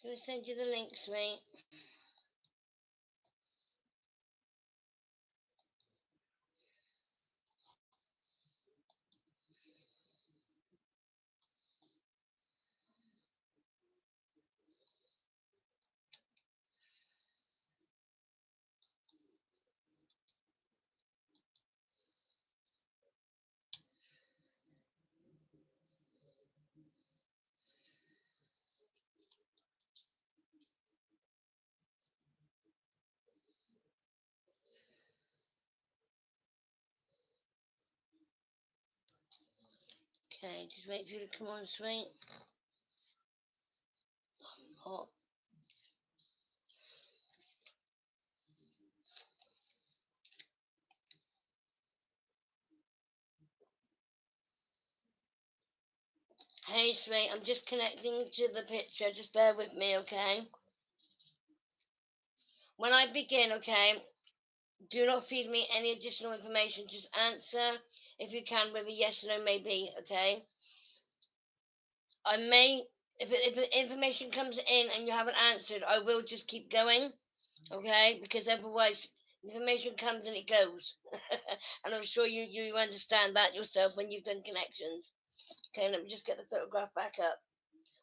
gonna send you the link, sweet. Okay, just wait for you to come on, sweet. Hot. Hey, sweet, I'm just connecting to the picture. Just bear with me, okay? When I begin, okay, do not feed me any additional information. Just answer, if you can, with a yes or no, maybe, okay? I may, if information comes in and you haven't answered, I will just keep going, okay? Because otherwise, information comes and it goes. And I'm sure you understand that yourself when you've done connections. Okay, let me just get the photograph back up.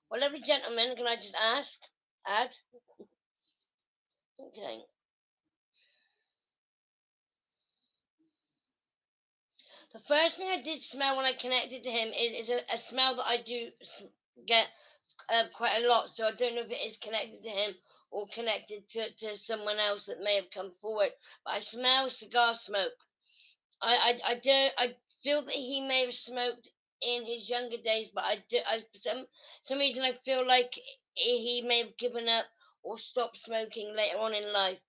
Well, lovely gentlemen, can I just ask? Add? Okay. The first thing I did smell when I connected to him is a smell that I do get quite a lot. So I don't know if it is connected to him or connected to someone else that may have come forward. But I smell cigar smoke. I feel that he may have smoked in his younger days, but for some reason I feel like he may have given up or stopped smoking later on in life.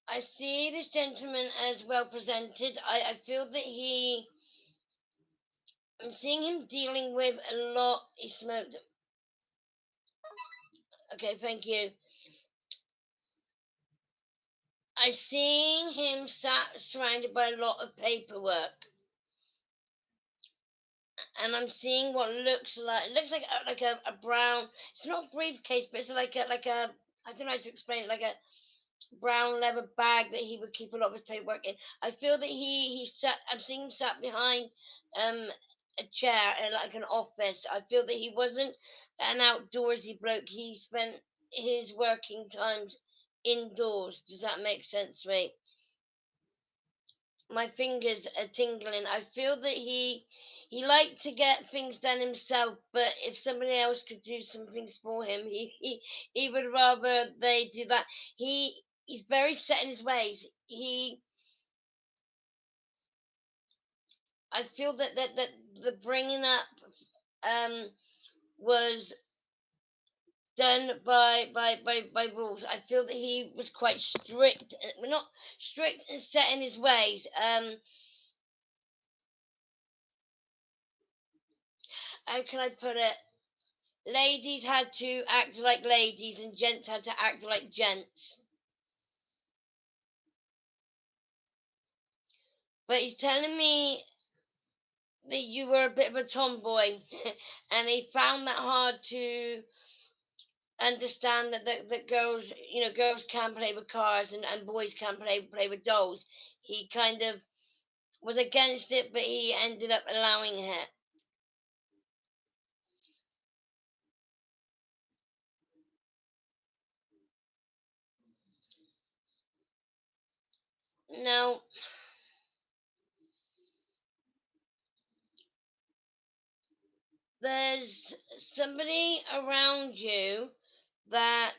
I see this gentleman as well presented. I feel that I'm seeing him dealing with a lot. He smoked. Okay, thank you. I see him sat surrounded by a lot of paperwork, and I'm seeing what looks like a brown. It's not a briefcase, but it's like a I don't know how to explain it. Like a brown leather bag that he would keep a lot of his paperwork in. I feel that he sat. I'm seeing him sat behind a chair in like an office. I feel that he wasn't an outdoorsy bloke. He spent his working times indoors. Does that make sense, mate? My fingers are tingling. I feel that he liked to get things done himself, but if somebody else could do some things for him, he would rather they do that. He's very set in his ways. I feel that the bringing up um was done by rules. I feel that he was quite strict, well, not strict and set in his ways. How can I put it? Ladies had to act like ladies and gents had to act like gents. But he's telling me that you were a bit of a tomboy and he found that hard to understand that girls, girls can play with cars and boys can play with dolls. He kind of was against it, but he ended up allowing it. Now, there's somebody around you that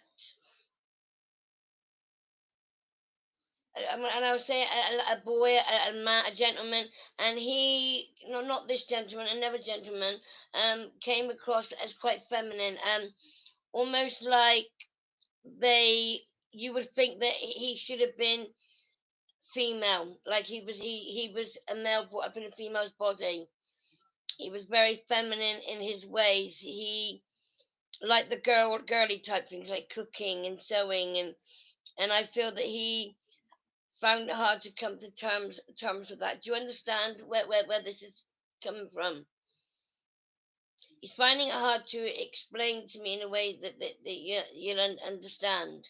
and I would say a boy, a man, a gentleman, and he, no, not this gentleman, another gentleman, came across as quite feminine, almost like they, you would think that he should have been female, like he was a male brought up in a female's body. He was very feminine in his ways. He like the girly type things like cooking and sewing, and I feel that he found it hard to come to terms with that. Do you understand where this is coming from? He's finding it hard to explain to me in a way that you'll understand.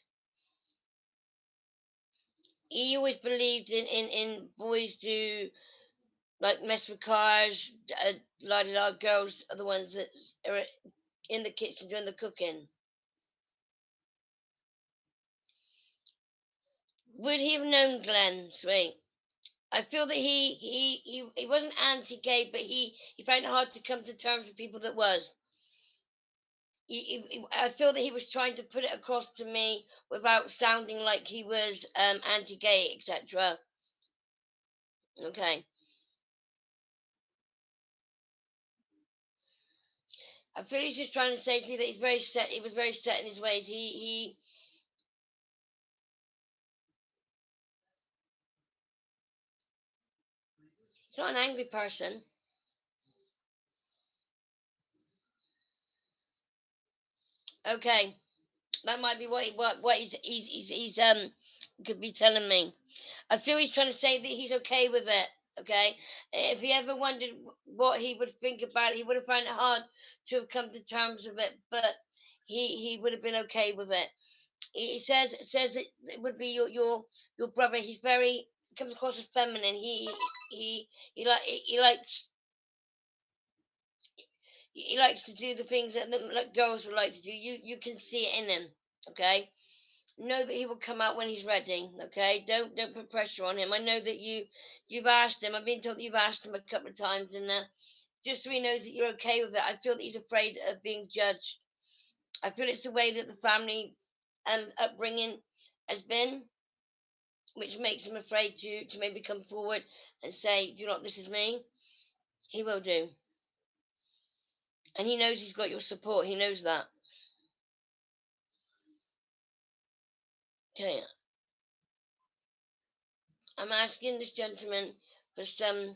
He always believed in boys do like mess with cars, la da da. Girls are the ones that are in the kitchen doing the cooking. Would he have known Glenn? Sweet. I feel that he wasn't anti-gay, but he found it hard to come to terms with people that was. I feel that he was trying to put it across to me without sounding like he was anti-gay, etc. Okay. I feel he's just trying to say to you that he's very set. He was very set in his ways. He's not an angry person. Okay, that might be what he's could be telling me. I feel he's trying to say that he's okay with it. Okay, if he ever wondered what he would think about it, he would have found it hard to have come to terms with it. But he would have been okay with it. He says it would be your brother. He's very comes across as feminine. He likes to do the things that like girls would like to do. You can see it in him. Okay, know that he will come out when he's ready. Okay, don't put pressure on him. I know that you've asked him. I've been told that you've asked him a couple of times, and just so he knows that you're okay with it. I feel that he's afraid of being judged. I feel it's the way that the family upbringing has been, which makes him afraid to maybe come forward and say, "Do you know what, this is me." He will do, and he knows he's got your support. He knows that. Okay, I'm asking this gentleman for some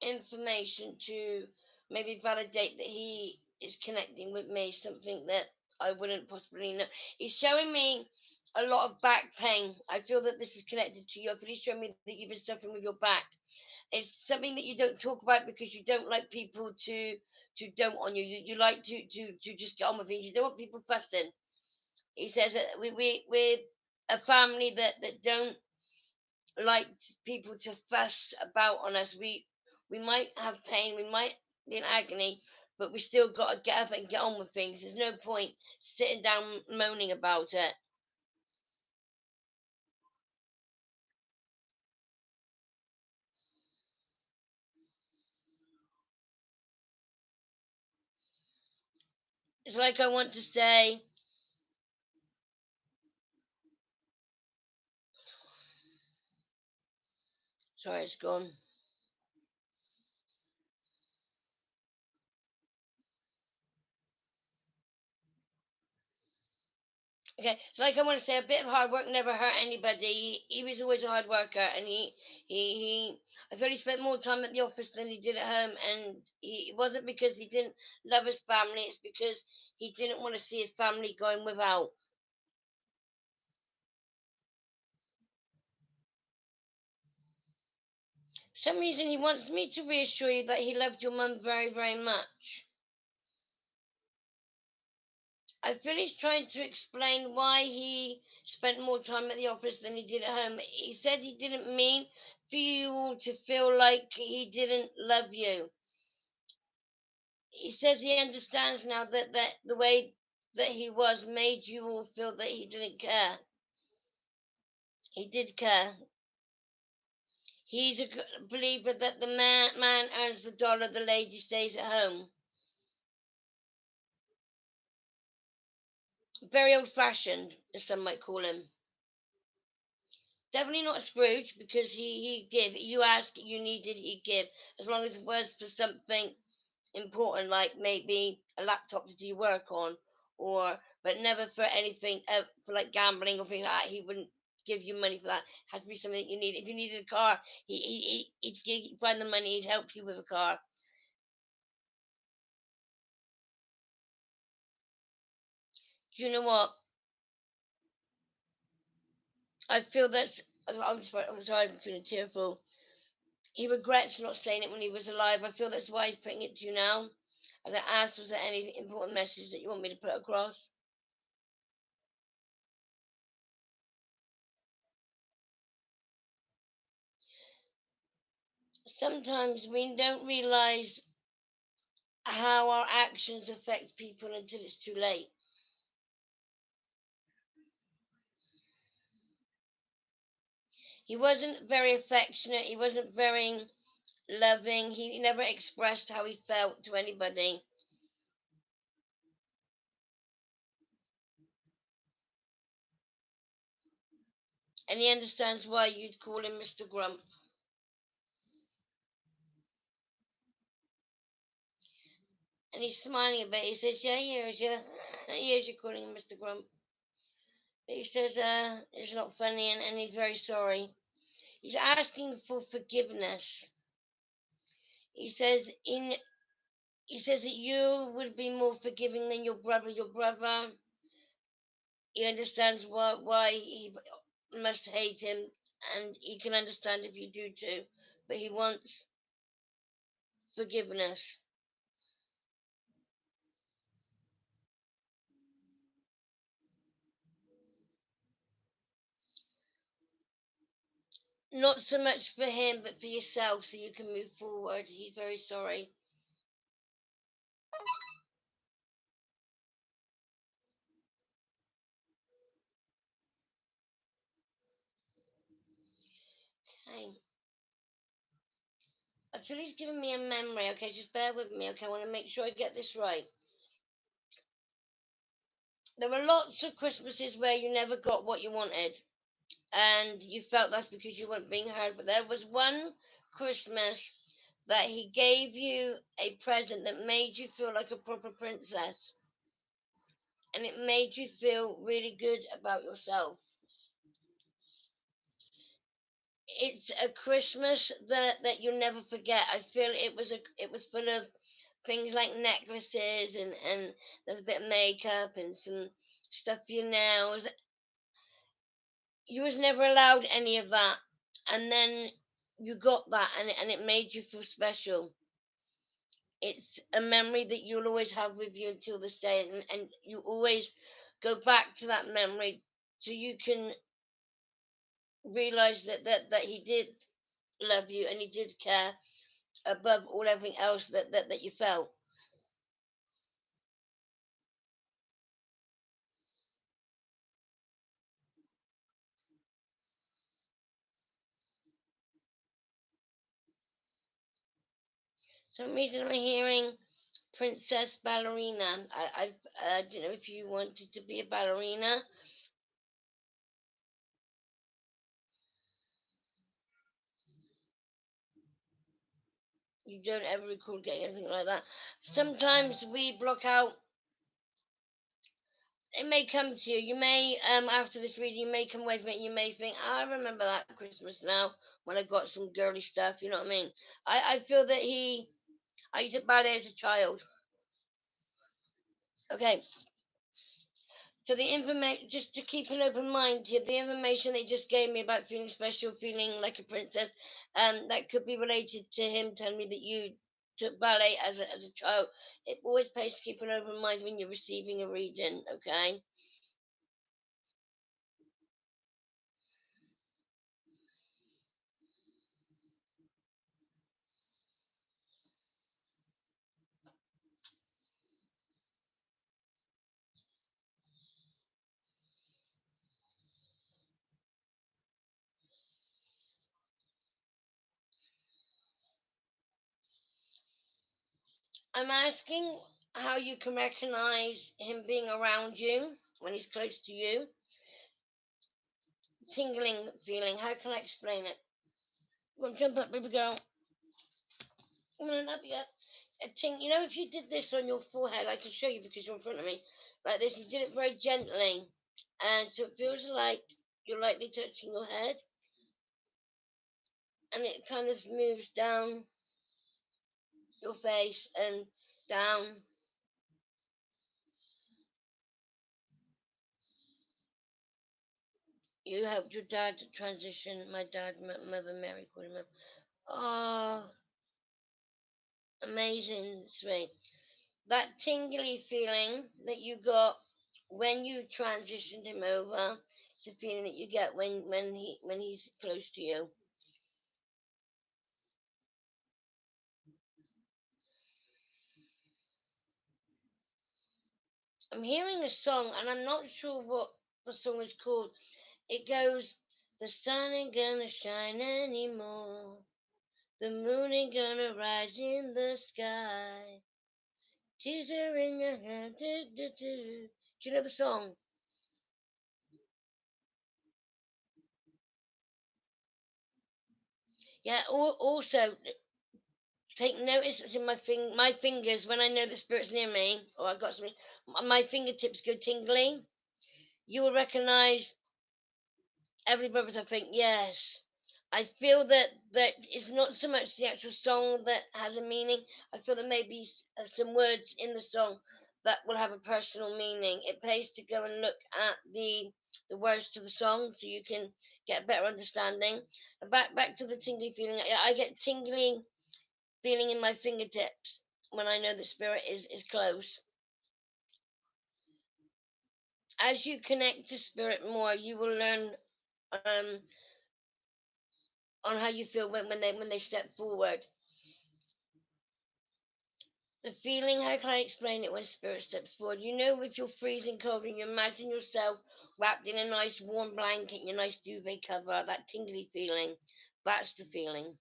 information to maybe validate that he is connecting with me, something that I wouldn't possibly know. He's showing me a lot of back pain. I feel that this is connected to you. I feel he's showing me that you've been suffering with your back. It's something that you don't talk about because you don't like people to dote on you. You like to just get on with things. You don't want people fussing. He says that we're a family that don't like people to fuss about on us. We might have pain, we might be in agony, but we still got to get up and get on with things. There's no point sitting down moaning about it. It's like I want to say, sorry, it's gone. Okay, it's like I want to say a bit of hard work never hurt anybody. He was always a hard worker, and I feel he spent more time at the office than he did at home, and it wasn't because he didn't love his family. It's because he didn't want to see his family going without. For some reason, he wants me to reassure you that he loved your mum very, very much. I feel he's trying to explain why he spent more time at the office than he did at home. He said he didn't mean for you all to feel like he didn't love you. He says he understands now that the way that he was made you all feel that he didn't care. He did care. He's a believer that the man earns the dollar, the lady stays at home. Very old fashioned, as some might call him. Definitely not a Scrooge because he give. You ask, you needed, he give. As long as it was for something important, like maybe a laptop to do your work on, or but never for anything for like gambling or things like that. He wouldn't give you money for that. It had to be something that you need. If you needed a car, he'd find the money. He'd help you with a car. Do you know what? I feel that's. I'm sorry, I'm feeling tearful. He regrets not saying it when he was alive. I feel that's why he's putting it to you now. As I asked, was there any important message that you want me to put across? Sometimes we don't realize how our actions affect people until it's too late. He wasn't very affectionate, he wasn't very loving, he never expressed how he felt to anybody. And he understands why you'd call him Mr. Grump. And he's smiling a bit. He says, yeah, he hears you. He hears you calling him Mr. Grump. But he says, it's not funny and he's very sorry. He's asking for forgiveness. He says he says that you would be more forgiving than your brother. Your brother, he understands why he must hate him, and he can understand if you do too. But he wants forgiveness. Not so much for him, but for yourself, so you can move forward. He's very sorry. Okay. I feel he's giving me a memory. Okay, just bear with me. Okay, I want to make sure I get this right. There were lots of Christmases where you never got what you wanted, and you felt that's because you weren't being heard. But there was one Christmas that he gave you a present that made you feel like a proper princess, and it made you feel really good about yourself. It's a Christmas that you'll never forget. I feel it was full of things like necklaces and there's a bit of makeup and some stuff for your nails. You was never allowed any of that, and then you got that, and it made you feel special. It's a memory that you'll always have with you until this day, and you always go back to that memory so you can realize that he did love you and he did care above all everything else that you felt. Some reason I'm hearing princess ballerina. I don't know if you wanted to be a ballerina. You don't ever recall getting anything like that. Sometimes we block out. It may come to you. You may, after this reading, you may come away from it. You may think, "Oh, I remember that Christmas now when I got some girly stuff." You know what I mean? I feel that I used to ballet as a child. Okay, so the information, just to keep an open mind here, the information they just gave me about feeling special, feeling like a princess, that could be related to him telling me that you took ballet as a child. It always pays to keep an open mind when you're receiving a reading. Okay. I'm asking how you can recognize him being around you when he's close to you. Tingling feeling. How can I explain it? Go on, jump up, baby girl. Come on up, yeah. A ting. You know, if you did this on your forehead, I can show you because you're in front of me. Like this, you did it very gently, and so it feels like you're lightly touching your head, and it kind of moves down your face and down You helped your dad to transition. My dad, Mother Mary called him up. Oh, amazing, sweet. That tingly feeling that you got when you transitioned him over, it's the feeling that you get when he's close to you. I'm hearing a song, and I'm not sure what the song is called. It goes, "The sun ain't gonna shine anymore. The moon ain't gonna rise in the sky. Tears are in your hand." Do, do, do. Do you know the song? Yeah. Also, take notice in my fingers when I know the spirit's near me, or I've got something. My fingertips go tingly. You will recognize every purpose. I think yes. I feel that it's not so much the actual song that has a meaning. I feel there may be some words in the song that will have a personal meaning. It pays to go and look at the words to the song so you can get a better understanding. Back to the tingly feeling. I get tingling feeling in my fingertips when I know the spirit is close. As you connect to spirit more, you will learn um, on how you feel when they step forward. The feeling, how can I explain it when spirit steps forward? You know, if you're freezing cold and you imagine yourself wrapped in a nice warm blanket, your nice duvet cover, that tingly feeling, that's the feeling.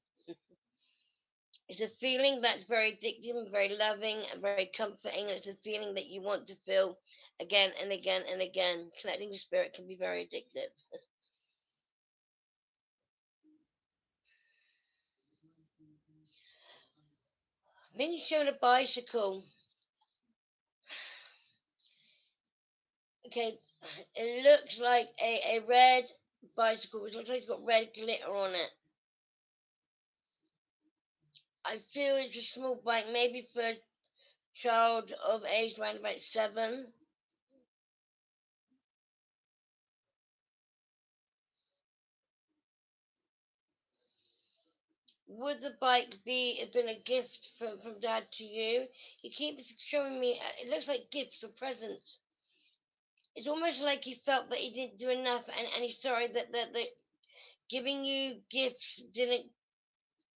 It's a feeling that's very addictive and very loving and very comforting. It's a feeling that you want to feel again and again and again. Connecting with spirit can be very addictive. Being shown a bicycle. Okay, it looks like a red bicycle. It looks like it's got red glitter on it. I feel it's a small bike, maybe for a child of age around about 7. Would the bike be have been a gift from Dad to you? He keeps showing me. It looks like gifts or presents. It's almost like he felt that he didn't do enough, and he's sorry that giving you gifts didn't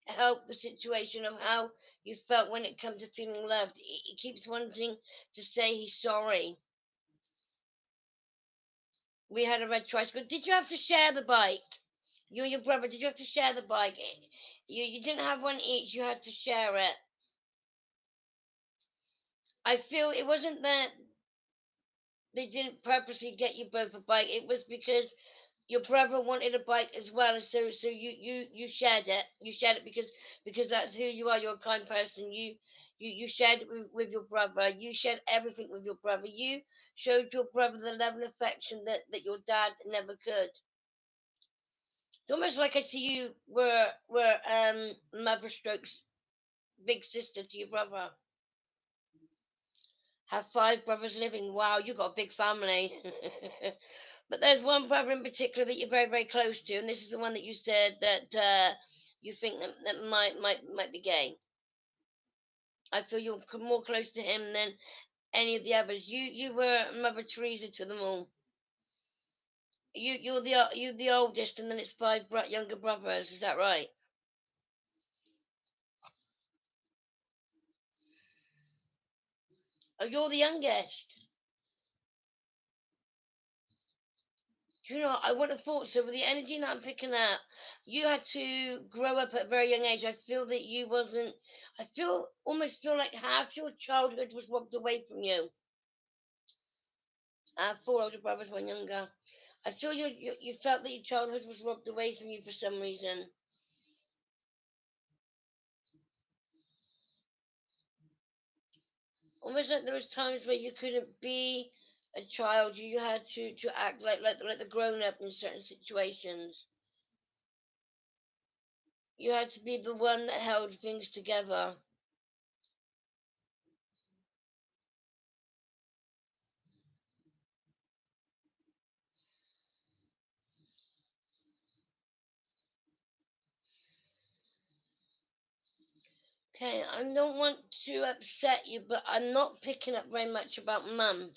help the situation of how you felt when it comes to feeling loved. He keeps wanting to say he's sorry. We had a red tricycle. Did you have to share the bike? You and your brother, did you have to share the bike? You didn't have one each, you had to share it. I feel it wasn't that they didn't purposely get you both a bike. It was because your brother wanted a bike as well, and so you shared it. You shared it because that's who you are. You're a kind person. You shared it with your brother. You shared everything with your brother. You showed your brother the love and affection that your dad never could. It's almost like I see you were mother strokes big sister to your brother. Have 5 brothers living. Wow, you got a big family. But there's one brother in particular that you're very, very close to, and this is the one that you said that you think that might be gay. I feel you're more close to him than any of the others. You were Mother Teresa to them all. You're the oldest, and then it's 5 younger brothers. Is that right? Oh, you're the youngest. You know, I would have thought so. With the energy that I'm picking up, you had to grow up at a very young age. I feel that you wasn't. I feel almost feel like half your childhood was robbed away from you. I have 4 older brothers, one younger. I feel you felt that your childhood was robbed away from you for some reason. Almost like there was times where you couldn't be a child. You had to act like the grown up in certain situations. You had to be the one that held things together. Okay, I don't want to upset you, but I'm not picking up very much about Mum.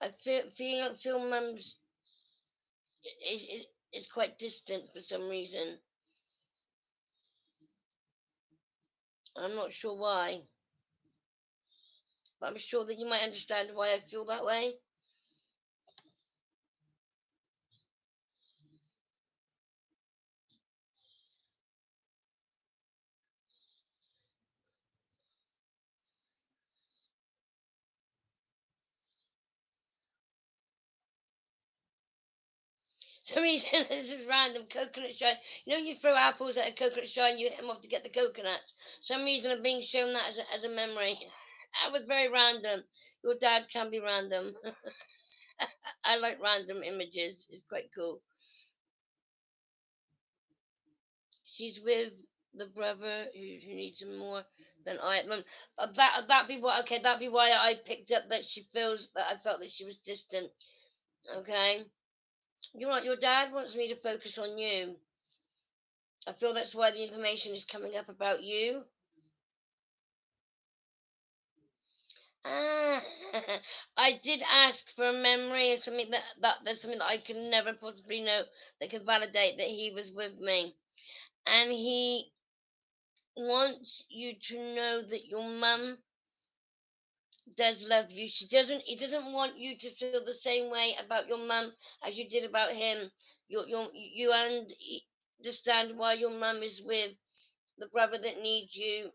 I feel Mum's is quite distant for some reason. I'm not sure why, but I'm sure that you might understand why I feel that way. Some reason this is random coconut shine. You know, you throw apples at a coconut shine, you hit them off to get the coconuts. Some reason I'm being shown that as a memory. That was very random. Your dad can be random. I like random images. It's quite cool. She's with the brother who needs him more than I. That be why. Okay, that be why I picked up that she feels that I felt that she was distant. Okay, you're right. Your dad wants me to focus on you. I feel that's why the information is coming up about you. Ah, I did ask for a memory of something that there's something that I could never possibly know that could validate that he was with me, and he wants you to know that your mum does love you. She doesn't. He doesn't want you to feel the same way about your mum as you did about him. You understand why your mum is with the brother that needs you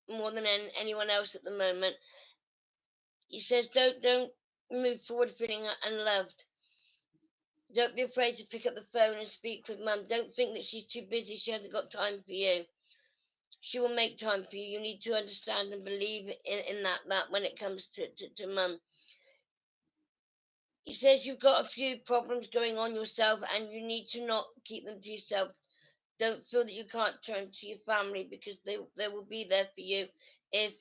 more than anyone else at the moment. He says, don't move forward feeling unloved. Don't be afraid to pick up the phone and speak with mum. Don't think that she's too busy. She hasn't got time for you. She will make time for you. You need to understand and believe in that when it comes to mum. He says you've got a few problems going on yourself and you need to not keep them to yourself. Don't feel that you can't turn to your family because they will be there for you if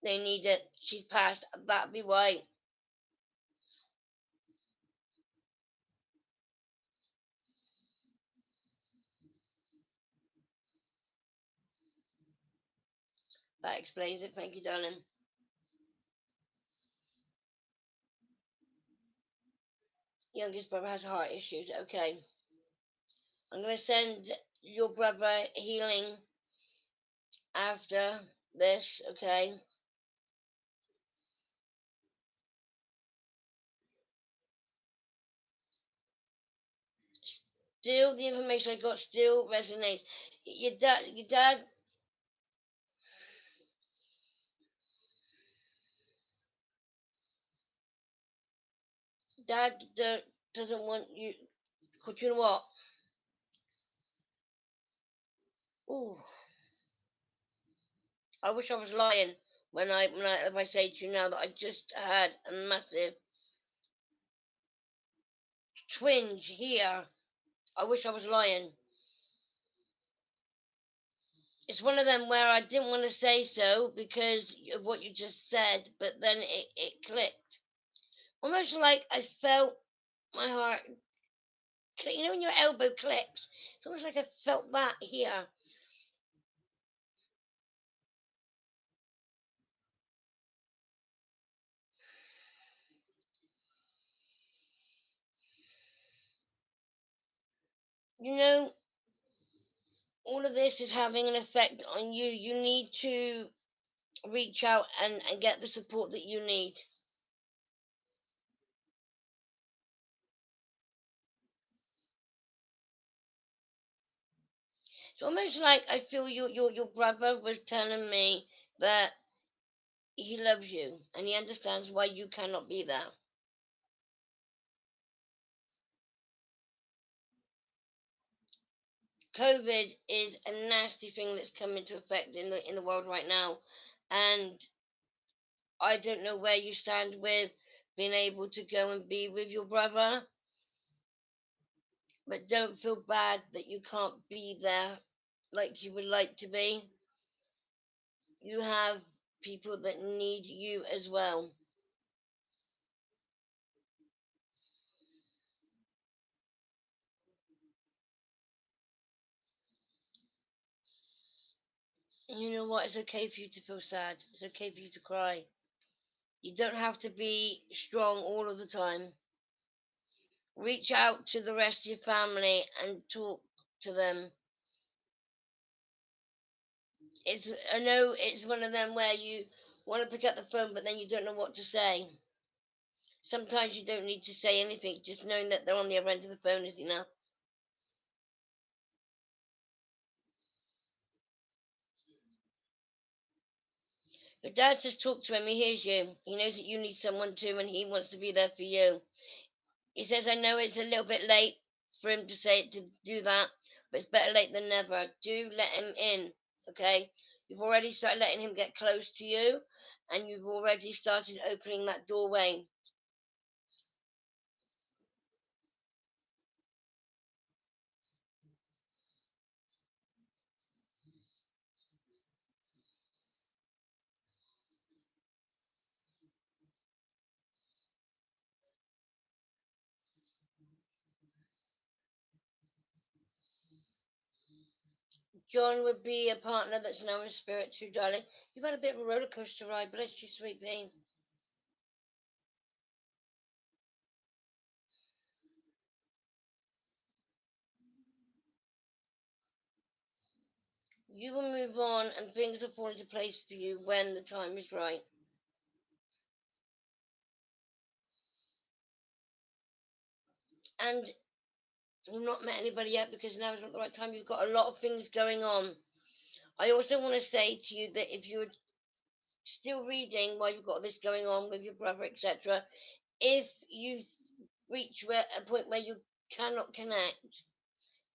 they need it. She's passed. That'd be why. That explains it. Thank you, darling. Youngest brother has heart issues. Okay. I'm going to send your brother healing after this, okay? Still, the information I got still resonates. Dad doesn't want you. But you know what? Ooh, I wish I was lying if I say to you now that I just had a massive twinge here. I wish I was lying. It's one of them where I didn't want to say so because of what you just said, but then it clicked. Almost like I felt my heart. You know when your elbow clicks? It's almost like I felt that here. You know, all of this is having an effect on you. You need to reach out and get the support that you need. It's almost like I feel your brother was telling me that he loves you and he understands why you cannot be there. COVID is a nasty thing that's come into effect in the world right now, and I don't know where you stand with being able to go and be with your brother, but don't feel bad that you can't be there like you would like to be. You have people that need you as well. And you know what? It's okay for you to feel sad. It's okay for you to cry. You don't have to be strong all of the time. Reach out to the rest of your family and talk to them. I know it's one of them where you want to pick up the phone, but then you don't know what to say. Sometimes you don't need to say anything, just knowing that they're on the other end of the phone is enough. Your dad says talk to him, he hears you. He knows that you need someone too, and he wants to be there for you. He says, I know it's a little bit late for him to say to do that, but it's better late than never. Do let him in, okay? You've already started letting him get close to you, and you've already started opening that doorway. John would be a partner that's now in spirit too, darling. You've had a bit of a roller coaster ride, bless you, sweet bean. You will move on, and things will fall into place for you when the time is right. And you've not met anybody yet because now is not the right time. You've got a lot of things going on. I also want to say to you that if you're still reading while you've got this going on with your brother, etc., if you reach a point where you cannot connect,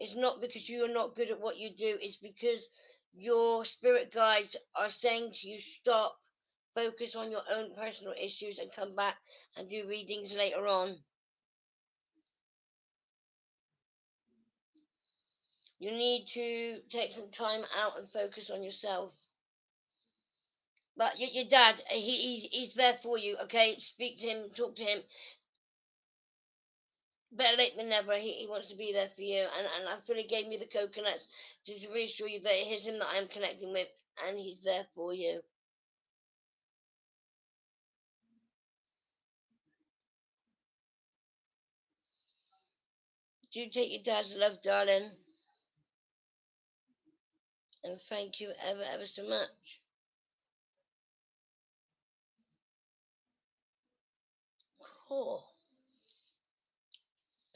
it's not because you are not good at what you do, it's because your spirit guides are saying to you, stop, focus on your own personal issues, and come back and do readings later on. You need to take some time out and focus on yourself. But your dad, he's there for you, okay? Speak to him, talk to him. Better late than never. He wants to be there for you. And I feel he gave me the coconuts to reassure you that it is him that I'm connecting with, and he's there for you. Do take your dad's love, darling. And thank you ever, ever so much. Oh.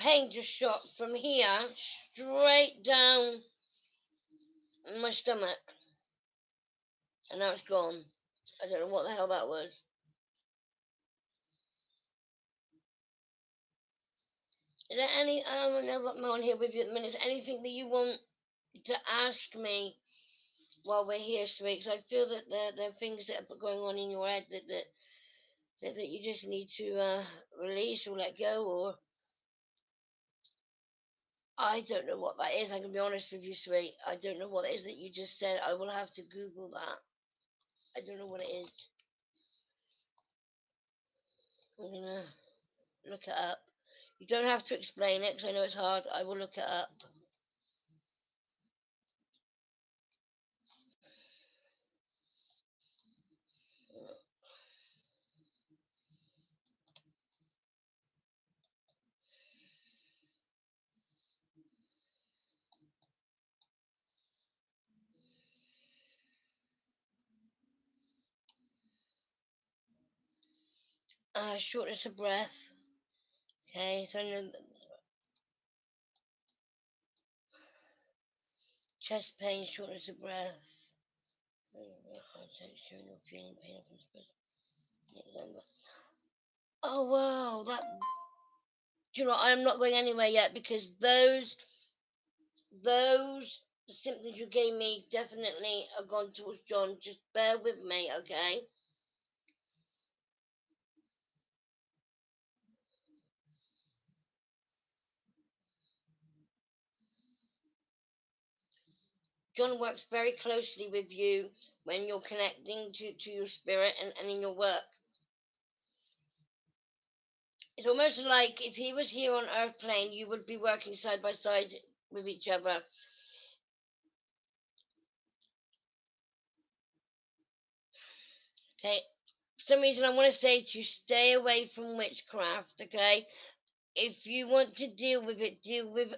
Pain just shot from here straight down my stomach. And now it's gone. I don't know what the hell that was. Is there any, I know I'm on here with you at the minute. Is there anything that you want to ask me while we're here, sweet? Because I feel that there are things that are going on in your head that you just need to release or let go, or I don't know what that is. I can be honest with you, sweet. I don't know what it is that you just said. I will have to Google that. I don't know what it is. I'm gonna look it up. You don't have to explain it because I know it's hard. I will look it up. Shortness of breath. Okay, so chest pain, shortness of breath. Oh wow, that. Do you know, I'm not going anywhere yet because those symptoms you gave me definitely are gone towards John. Just bear with me, okay? John works very closely with you when you're connecting to your spirit and in your work. It's almost like if he was here on Earth plane, you would be working side by side with each other. Okay. For some reason, I want to say to you, stay away from witchcraft. Okay. If you want to deal with it, deal with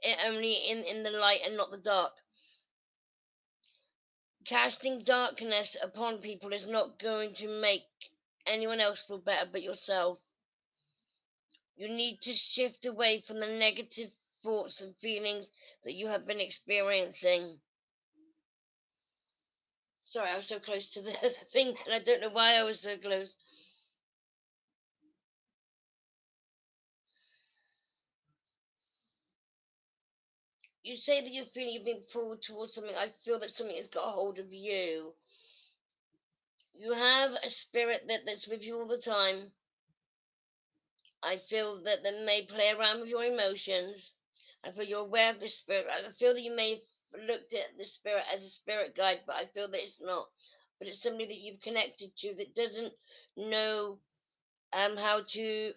it only in the light and not the dark. Casting darkness upon people is not going to make anyone else feel better but yourself. You need to shift away from the negative thoughts and feelings that you have been experiencing. Sorry, I was so close to the thing and I don't know why I was so close. You say that you're feeling you've been pulled towards something. I feel that something has got a hold of you. You have a spirit that's with you all the time. I feel that they may play around with your emotions. I feel you're aware of the spirit. I feel that you may have looked at the spirit as a spirit guide, but I feel that it's not. But it's somebody that you've connected to that doesn't know how to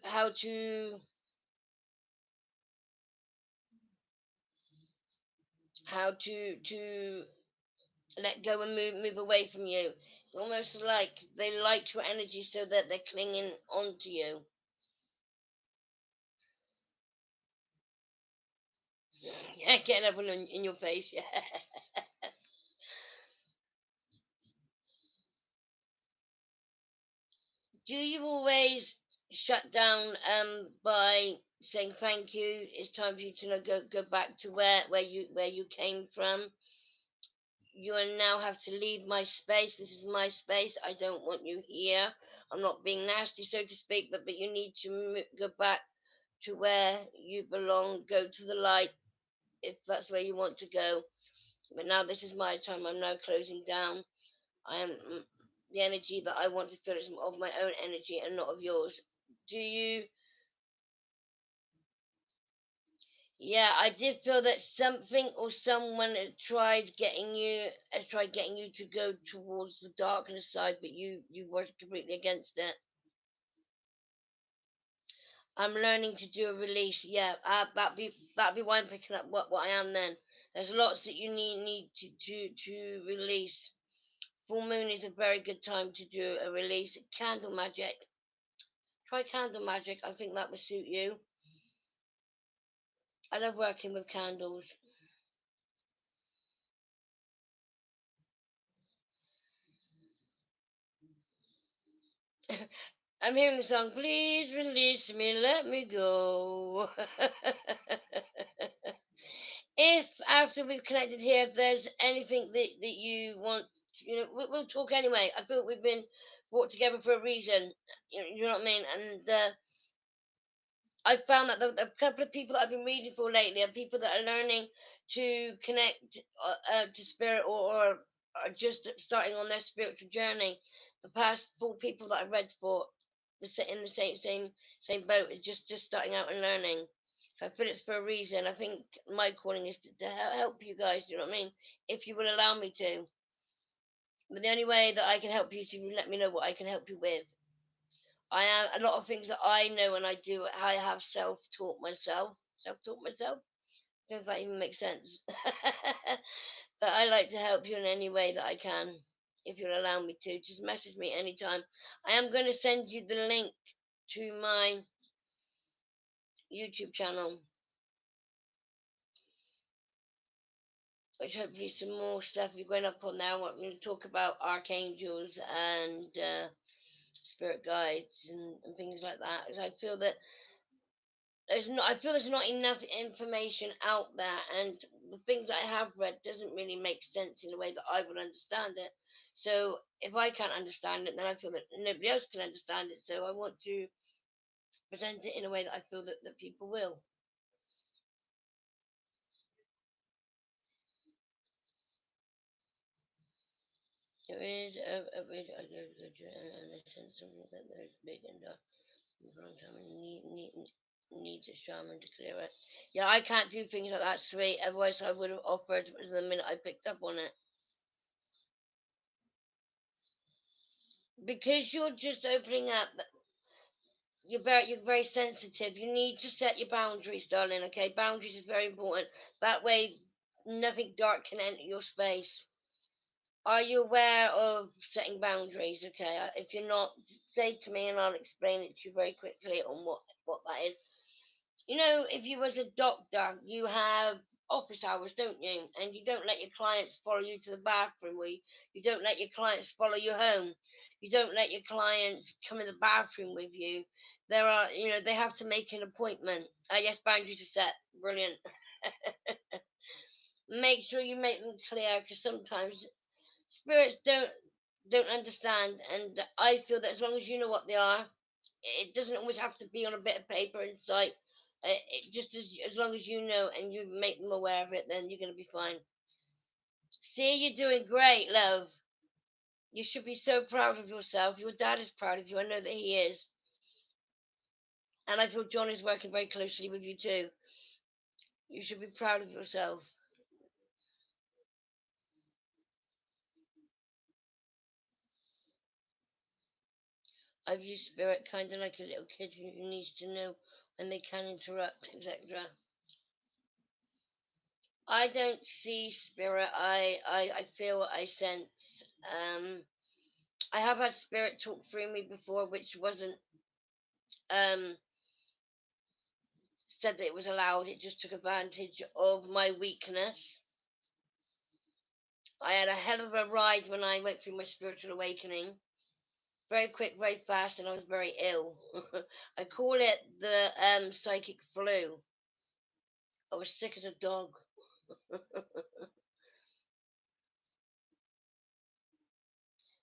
let go and move away from you. It's almost like they like your energy so that they're clinging onto you. Yeah, get up in your face. Yeah. Do you always shut down by saying thank you? It's time for you to go back to where you came from. You now have to leave my space. This is my space. I don't want you here. I'm not being nasty, so to speak, but you need to go back to where you belong. Go to the light if that's where you want to go. But now this is my time. I'm now closing down. I am the energy that I want to feel is of my own energy and not of yours. Do you? Yeah, I did feel that something or someone had tried getting you to go towards the darkness side, but you were completely against it. I'm learning to do a release. Yeah, that'd be why I'm picking up what I am then. There's lots that you need to release. Full moon is a very good time to do a release. Candle magic. Try candle magic. I think that would suit you. I love working with candles. I'm hearing the song, please release me, let me go. If after we've connected here, if there's anything that you want, we'll talk anyway. I feel we've been brought together for a reason. You know what I mean? And I found that a couple of people that I've been reading for lately are people that are learning to connect to spirit or are just starting on their spiritual journey. The past four people that I've read for in the same boat is just starting out and learning. So I feel it's for a reason. I think my calling is to help you guys. You know what I mean? If you will allow me to. But the only way that I can help you is if you let me know what I can help you with. I am a lot of things that I know and I do. I have self-taught myself. Self-taught myself. Does that even make sense? But I like to help you in any way that I can. If you'll allow me to, just message me anytime. I am going to send you the link to my YouTube channel, which hopefully some more stuff will be going up on there. We're going to talk about archangels and spirit guides and things like that. I feel that I feel there's not enough information out there, and the things I have read doesn't really make sense in a way that I would understand it. So if I can't understand it, then I feel that nobody else can understand it. So I want to present it in a way that I feel that people will. There is a bit of and a sense of that there's big and dark. Needs a shaman to clear it. Yeah, I can't do things like that, sweet. Otherwise, I would have offered the minute I picked up on it. Because you're just opening up, you're very sensitive. You need to set your boundaries, darling. Okay, boundaries is very important. That way, nothing dark can enter your space. Are you aware of setting boundaries? Okay, if you're not, say to me and I'll explain it to you very quickly on what that is. You know, if you was a doctor, you have office hours, don't you? And you don't let your clients follow you to the bathroom. You don't let your clients follow you home. You don't let your clients come in the bathroom with you. There are, they have to make an appointment. Yes, boundaries are set. Brilliant. Make sure you make them clear, because sometimes spirits don't understand, and I feel that as long as you know what they are, it doesn't always have to be on a bit of paper in sight. It just as long as you know and you make them aware of it, then you're gonna be fine. See, you're doing great, love. You should be so proud of yourself. Your dad is proud of you. I know that he is, and I feel John is working very closely with you too. You should be proud of yourself. I view spirit kind of like a little kid who needs to know when they can interrupt, etc. I don't see spirit. I feel what I sense. I have had spirit talk through me before, which wasn't um said that it was allowed. It just took advantage of my weakness. I had a hell of a ride when I went through my spiritual awakening. Very quick, very fast, and I was very ill. I call it the psychic flu. I was sick as a dog.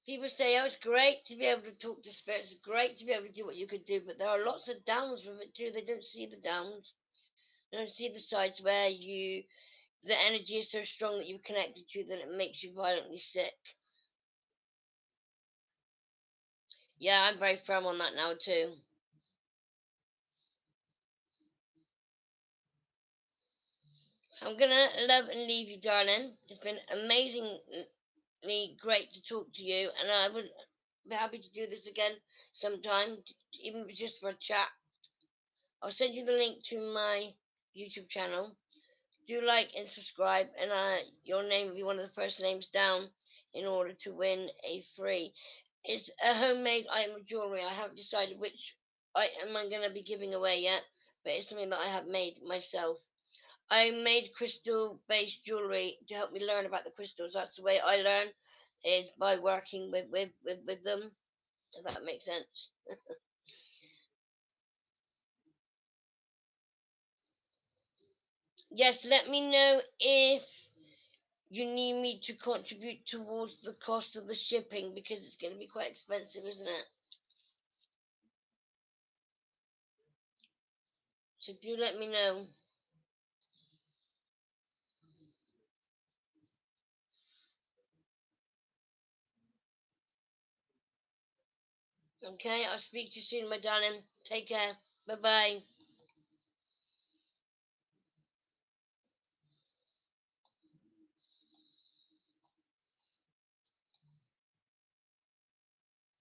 People say, oh, it's great to be able to talk to spirits, it's great to be able to do what you could do, but there are lots of downs with it too. They don't see the downs. They don't see the sides where the energy is so strong that you're connected to that it makes you violently sick. Yeah, I'm very firm on that now too. I'm gonna love and leave you, darling. It's been amazingly great to talk to you, and I would be happy to do this again sometime, even if it's just for a chat. I'll send you the link to my YouTube channel. Do like and subscribe, and your name will be one of the first names down in order to win a free. It's a homemade item of jewelry. I haven't decided which item I'm going to be giving away yet, but it's something that I have made myself. I made crystal based jewelry to help me learn about the crystals. That's the way I learn, is by working with them, if that makes sense. Yes, let me know if you need me to contribute towards the cost of the shipping, because it's going to be quite expensive, isn't it? So do let me know. Okay, I'll speak to you soon, my darling. Take care. Bye bye.